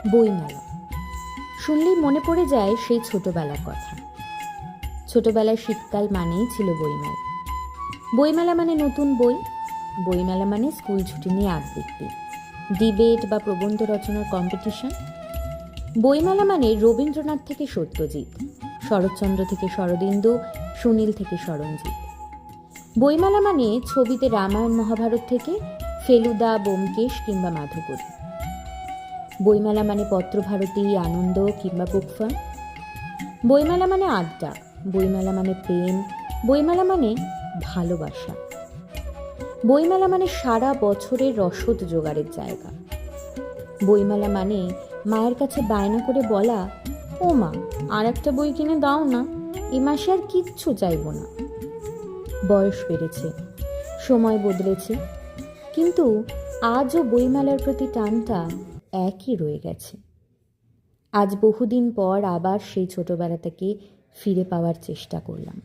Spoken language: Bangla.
বইমেলা শুনলেই মনে পড়ে যায় সেই ছোটবেলার কথা। ছোটবেলায় শীতকাল মানেই ছিল বইমেলা। বইমেলা মানে নতুন বই, বইমেলা মানে স্কুল ছুটি নিয়ে আবৃত্তি, ডিবেট বা প্রবন্ধ রচনার কম্পিটিশন। বইমেলা মানে রবীন্দ্রনাথ থেকে সত্যজিৎ, শরৎচন্দ্র থেকে শরদিন্দু, সুনীল থেকে স্মরণজিৎ। বইমেলা মানে ছবিতে রামায়ণ মহাভারত থেকে ফেলুদা, ব্যোমকেশ কিংবা মাধবরী। বইমেলা মানে পত্রভারতী, আনন্দ কিংবা বুকফান। বইমেলা মানে আড্ডা, বইমেলা মানে প্রেম, বইমেলা মানে ভালোবাসা। বইমেলা মানে সারা বছরের রসদ জোগাড়ের জায়গা। বইমেলা মানে মায়ের কাছে বায়না করে বলা, ও মা, আর একটা বই কিনে দাও না, এ মাসে আর কিচ্ছু চাইব না। বয়স বেড়েছে, সময় বদলেছে, কিন্তু আজও বইমেলার প্রতি টানটা একই রয়ে গেছে। আজ বহুদিন পর আবার সেই ছোটবেলাটাকে ফিরে পাওয়ার চেষ্টা করলাম।